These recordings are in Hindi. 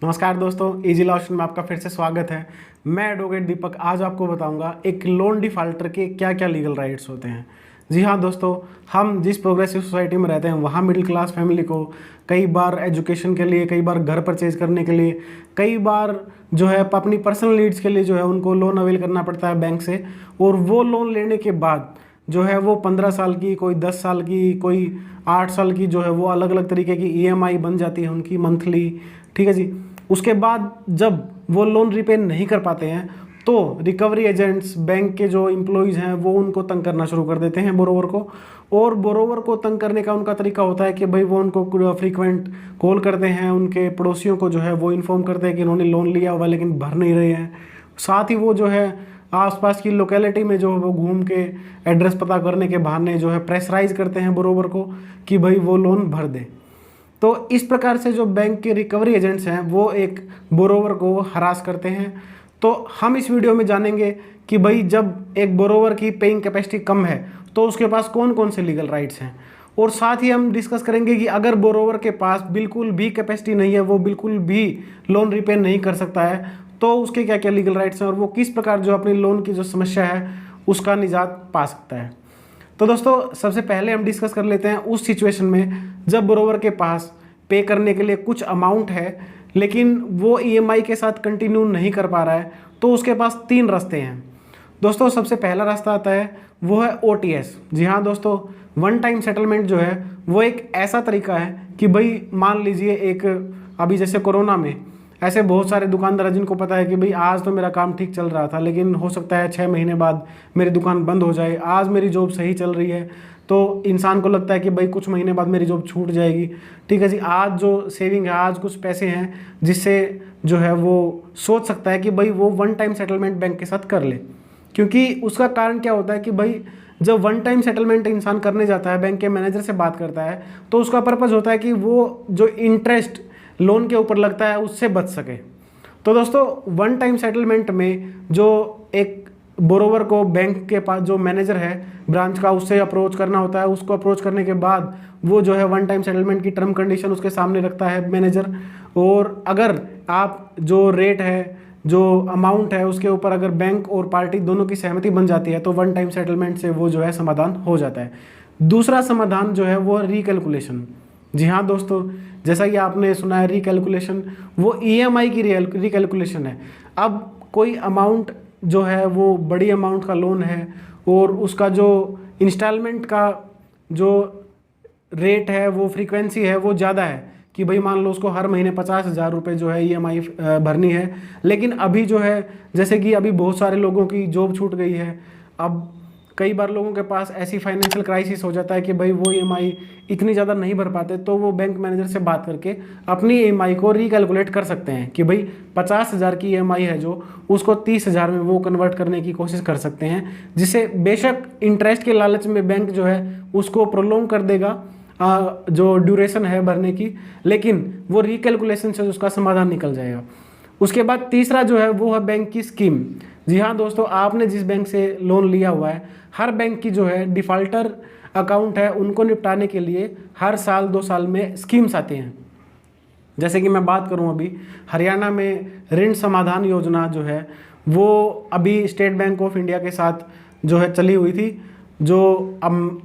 नमस्कार दोस्तों, इजी लॉ ऑप्शन में आपका फिर से स्वागत है। मैं एडवोकेट दीपक आज आपको बताऊंगा एक लोन डिफाल्टर के क्या क्या लीगल राइट्स होते हैं। जी हाँ दोस्तों, हम जिस प्रोग्रेसिव सोसाइटी में रहते हैं वहाँ मिडिल क्लास फैमिली को कई बार एजुकेशन के लिए, कई बार घर परचेज करने के लिए, कई बार जो है अपनी पर्सनल नीड्स के लिए जो है उनको लोन अवेल करना पड़ता है बैंक से। और वो लोन लेने के बाद जो है वो 15 साल की, कोई 10 साल की, कोई 8 साल की जो है वो अलग अलग तरीके की ईएमआई बन जाती है उनकी मंथली। ठीक है जी। उसके बाद जब वो लोन रिपे नहीं कर पाते हैं तो रिकवरी एजेंट्स, बैंक के जो एम्प्लॉयज़ हैं वो उनको तंग करना शुरू कर देते हैं बोरोवर को। और बोरोवर को तंग करने का उनका तरीका होता है कि भाई वो उनको फ्रीक्वेंट कॉल करते हैं, उनके पड़ोसियों को जो है वो इन्फॉर्म करते हैं कि इन्होंने लोन लिया हुआ लेकिन भर नहीं रहे हैं। साथ ही वो जो है आसपास की लोकेलिटी में जो है वो घूम के एड्रेस पता करने के बहाने जो है प्रेशराइज करते हैं बोरोवर को कि भाई वो लोन भर दे। तो इस प्रकार से जो बैंक के रिकवरी एजेंट्स हैं वो एक बोरोवर को हरास करते हैं। तो हम इस वीडियो में जानेंगे कि भाई जब एक बोरोवर की पेइंग कैपेसिटी कम है तो उसके पास कौन कौन से लीगल राइट्स हैं। और साथ ही हम डिस्कस करेंगे कि अगर बोरोवर के पास बिल्कुल भी कैपेसिटी नहीं है, वो बिल्कुल भी लोन रिपे नहीं कर सकता है, तो उसके क्या क्या लीगल राइट्स हैं और वो किस प्रकार जो अपनी लोन की जो समस्या है उसका निजात पा सकता है। तो दोस्तों सबसे पहले हम डिस्कस कर लेते हैं उस सिचुएशन में जब बोरोवर के पास पे करने के लिए कुछ अमाउंट है लेकिन वो ईएमआई के साथ कंटिन्यू नहीं कर पा रहा है। तो उसके पास 3 रास्ते हैं दोस्तों। सबसे पहला रास्ता आता है वो है ओटीएस। जी हाँ दोस्तों, वन टाइम सेटलमेंट जो है वो एक ऐसा तरीका है कि भाई मान लीजिए एक अभी जैसे कोरोना में ऐसे बहुत सारे दुकानदार हैं जिनको पता है कि भाई आज तो मेरा काम ठीक चल रहा था लेकिन हो सकता है 6 महीने बाद मेरी दुकान बंद हो जाए। आज मेरी जॉब सही चल रही है तो इंसान को लगता है कि भाई कुछ महीने बाद मेरी जॉब छूट जाएगी। ठीक है जी, आज जो सेविंग है, आज कुछ पैसे हैं जिससे जो है वो सोच सकता है कि भाई वो वन टाइम सेटलमेंट बैंक के साथ कर ले। क्योंकि उसका कारण क्या होता है कि भाई जब वन टाइम सेटलमेंट इंसान करने जाता है, बैंक के मैनेजर से बात करता है, तो उसका पर्पज़ होता है कि वो जो इंटरेस्ट लोन के ऊपर लगता है उससे बच सके। तो दोस्तों वन टाइम सेटलमेंट में जो एक बोरोवर को बैंक के पास जो मैनेजर है ब्रांच का उससे अप्रोच करना होता है। उसको अप्रोच करने के बाद वो जो है वन टाइम सेटलमेंट की टर्म कंडीशन उसके सामने रखता है मैनेजर। और अगर आप जो रेट है, जो अमाउंट है, उसके ऊपर अगर बैंक और पार्टी दोनों की सहमति बन जाती है तो वन टाइम सेटलमेंट से वो जो है समाधान हो जाता है। दूसरा समाधान जो है वो रिकैलकुलेशन। जी हाँ दोस्तों, जैसा कि आपने सुना है रिकैलकुलेशन, वो ईएमआई की रिकैलकुलेशन है। अब कोई अमाउंट जो है वो बड़ी अमाउंट का लोन है और उसका जो इंस्टॉलमेंट का जो रेट है, वो फ्रीक्वेंसी है, वो ज़्यादा है कि भाई मान लो उसको हर महीने 50,000 रुपये जो है ईएमआई भरनी है। लेकिन अभी जो है जैसे कि अभी बहुत सारे लोगों की जॉब छूट गई है, अब कई बार लोगों के पास ऐसी फाइनेंशियल क्राइसिस हो जाता है कि भाई वो ईएमआई इतनी ज़्यादा नहीं भर पाते, तो वो बैंक मैनेजर से बात करके अपनी ईएमआई को रिकैलकुलेट कर सकते हैं कि भाई 50,000 की ईएमआई है जो उसको 30,000 में वो कन्वर्ट करने की कोशिश कर सकते हैं। जिससे बेशक इंटरेस्ट के लालच में बैंक जो है उसको प्रोलॉन्ग कर देगा जो ड्यूरेशन है भरने की, लेकिन वो रिकैलकुलेशन से उसका समाधान निकल जाएगा। उसके बाद तीसरा जो है वो है बैंक की स्कीम। जी हाँ दोस्तों, आपने जिस बैंक से लोन लिया हुआ है, हर बैंक की जो है डिफ़ाल्टर अकाउंट है उनको निपटाने के लिए हर साल 2 साल में स्कीम्स आती हैं। जैसे कि मैं बात करूं, अभी हरियाणा में ऋण समाधान योजना जो है वो अभी स्टेट बैंक ऑफ इंडिया के साथ जो है चली हुई थी, जो अब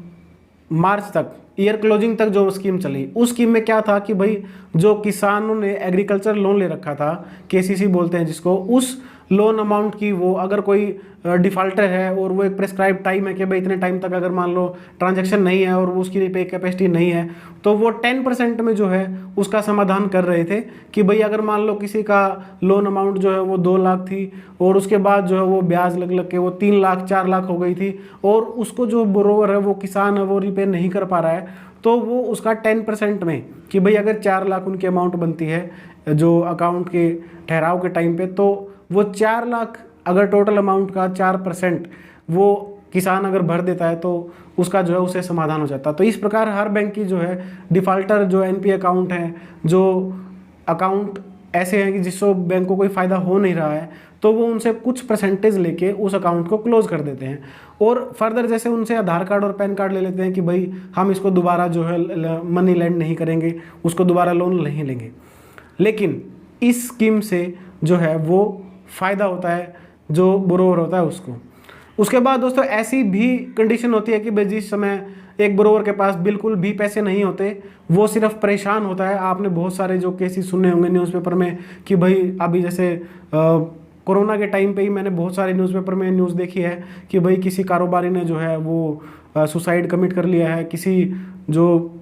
मार्च तक, ईयर क्लोजिंग तक जो स्कीम चली। उस स्कीम में क्या था कि भाई जो किसानों ने एग्रीकल्चर लोन ले रखा था, केसीसी बोलते हैं जिसको, उस लोन अमाउंट की वो अगर कोई डिफ़ाल्टर है और वो एक प्रेस्क्राइब टाइम है कि भाई इतने टाइम तक अगर मान लो ट्रांजैक्शन नहीं है और उसकी रिपे कैपेसिटी नहीं है, तो वो 10% में जो है उसका समाधान कर रहे थे कि भाई अगर मान लो किसी का लोन अमाउंट जो है वो 2 लाख थी और उसके बाद जो है वो ब्याज लग लग के वो 3 लाख 4 लाख हो गई थी और उसको जो बोरोवर है, वो किसान है, वो रिपे नहीं कर पा रहा है, तो वो उसका 10% में कि भाई अगर 4 लाख उनकी अमाउंट बनती है जो अकाउंट के ठहराव के टाइम पे, तो वो 4 लाख अगर टोटल अमाउंट का 4% वो किसान अगर भर देता है तो उसका जो है उसे समाधान हो जाता है। तो इस प्रकार हर बैंक की जो है डिफ़ाल्टर जो एनपी अकाउंट हैं, जो अकाउंट ऐसे हैं कि जिससे बैंक को कोई फ़ायदा हो नहीं रहा है, तो वो उनसे कुछ परसेंटेज लेके उस अकाउंट को क्लोज़ कर देते हैं। और फर्दर जैसे उनसे आधार कार्ड और पैन कार्ड ले लेते हैं कि भाई हम इसको दोबारा जो है मनी लैंड नहीं करेंगे, उसको दोबारा लोन नहीं लेंगे। लेकिन इस स्कीम से जो है वो फ़ायदा होता है जो बोरोवर होता है उसको। उसके बाद दोस्तों ऐसी भी कंडीशन होती है कि भाई जिस समय एक बोरोवर के पास बिल्कुल भी पैसे नहीं होते, वो सिर्फ परेशान होता है। आपने बहुत सारे जो केसेस सुने होंगे न्यूज़पेपर में कि भाई अभी जैसे कोरोना के टाइम पे ही मैंने बहुत सारे न्यूज़पेपर में न्यूज़ देखी है कि भाई किसी कारोबारी ने जो है वो सुसाइड कमिट कर लिया है, किसी जो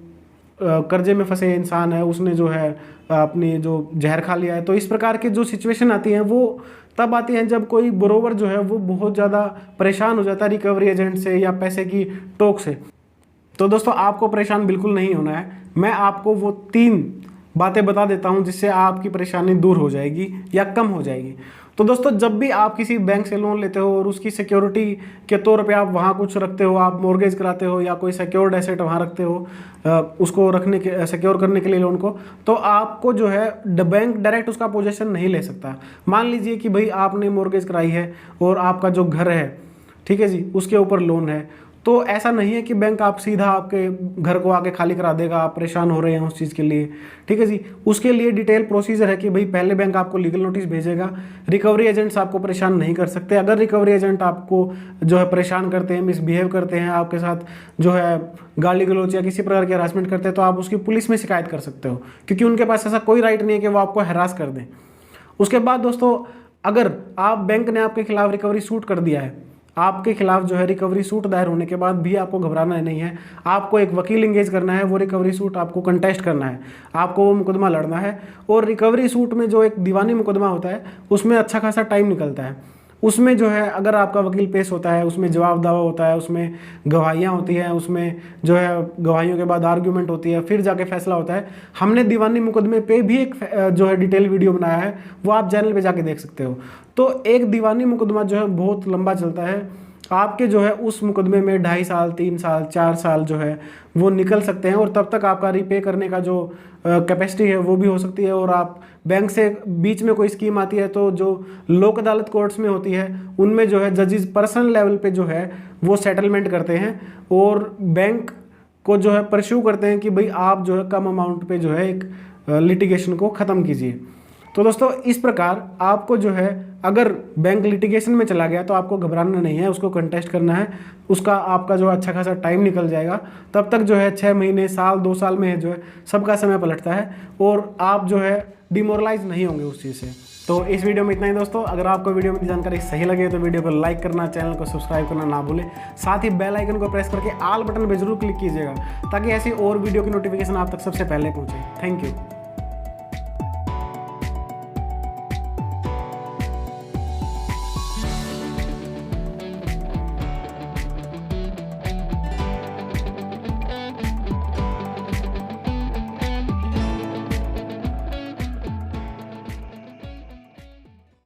कर्जे में फंसे इंसान है उसने जो है अपनी जो जहर खा लिया है। तो इस प्रकार की जो सिचुएशन आती है वो तब आती है जब कोई बोरोवर जो है वो बहुत ज़्यादा परेशान हो जाता है रिकवरी एजेंट से या पैसे की टोक से। तो दोस्तों आपको परेशान बिल्कुल नहीं होना है। मैं आपको वो 3 बातें बता देता हूँ जिससे आपकी परेशानी दूर हो जाएगी या कम हो जाएगी। तो दोस्तों जब भी आप किसी बैंक से लोन लेते हो और उसकी सिक्योरिटी के तौर पे आप वहाँ कुछ रखते हो, आप मॉर्गेज कराते हो या कोई सिक्योर्ड एसेट वहाँ रखते हो, उसको रखने के सिक्योर करने के लिए लोन को, तो आपको जो है बैंक डायरेक्ट उसका पोजीशन नहीं ले सकता। मान लीजिए कि भाई आपने मॉर्गेज कराई है और आपका जो घर है, ठीक है जी, उसके ऊपर लोन है, तो ऐसा नहीं है कि बैंक आप सीधा आपके घर को आके खाली करा देगा, आप परेशान हो रहे हैं उस चीज़ के लिए, ठीक है जी। उसके लिए डिटेल प्रोसीजर है कि भाई पहले बैंक आपको लीगल नोटिस भेजेगा। रिकवरी एजेंट्स आपको परेशान नहीं कर सकते। अगर रिकवरी एजेंट आपको जो है परेशान करते हैं, मिसबिहेव करते हैं, आपके साथ जो है गाली गलौज या किसी प्रकार की हरासमेंट करते हैं, तो आप उसकी पुलिस में शिकायत कर सकते हो, क्योंकि उनके पास ऐसा कोई राइट नहीं है कि वो आपको हरास कर दें। उसके बाद दोस्तों अगर आप बैंक ने आपके खिलाफ रिकवरी सूट कर दिया है, आपके खिलाफ जो है रिकवरी सूट दायर होने के बाद भी आपको घबराना नहीं है। आपको एक वकील इंगेज करना है, वो रिकवरी सूट आपको कंटेस्ट करना है, आपको वो मुकदमा लड़ना है। और रिकवरी सूट में जो एक दीवानी मुकदमा होता है उसमें अच्छा खासा टाइम निकलता है। उसमें जो है अगर आपका वकील पेश होता है, उसमें जवाब दावा होता है, उसमें गवाहियाँ होती हैं, उसमें जो है गवाहियों के बाद आर्ग्यूमेंट होती है, फिर जाके फैसला होता है। हमने दीवानी मुकदमे पे भी एक जो है डिटेल वीडियो बनाया है, वो आप चैनल पे जाके देख सकते हो। तो एक दीवानी मुकदमा जो है बहुत लंबा चलता है। आपके जो है उस मुकदमे में 2.5 साल, 3 साल, 4 साल जो है वो निकल सकते हैं, और तब तक आपका रिपे करने का जो कैपेसिटी है वो भी हो सकती है। और आप बैंक से बीच में कोई स्कीम आती है तो जो लोक अदालत कोर्ट्स में होती है उनमें जो है जजेस पर्सनल लेवल पे जो है वो सेटलमेंट करते हैं और बैंक को जो है परस्यू करते हैं कि भाई आप जो है कम अमाउंट पे जो है एक लिटिगेशन को ख़त्म कीजिए। तो दोस्तों इस प्रकार आपको जो है अगर बैंक लिटिगेशन में चला गया तो आपको घबराना नहीं है, उसको कंटेस्ट करना है। उसका आपका जो अच्छा खासा टाइम निकल जाएगा। तब तक जो है 6 महीने, साल, 2 साल में जो है सबका समय पलटता है और आप जो है डिमोरलाइज नहीं होंगे उस चीज़ से। तो इस वीडियो में इतना ही दोस्तों। अगर आपको वीडियो में जानकारी सही लगे तो वीडियो को लाइक करना, चैनल को सब्सक्राइब करना ना भूलें। साथ ही बेल आइकन को प्रेस करके ऑल बटन पर जरूर क्लिक कीजिएगा ताकि ऐसी और वीडियो की नोटिफिकेशन आप तक सबसे पहले पहुँचे। Thank you.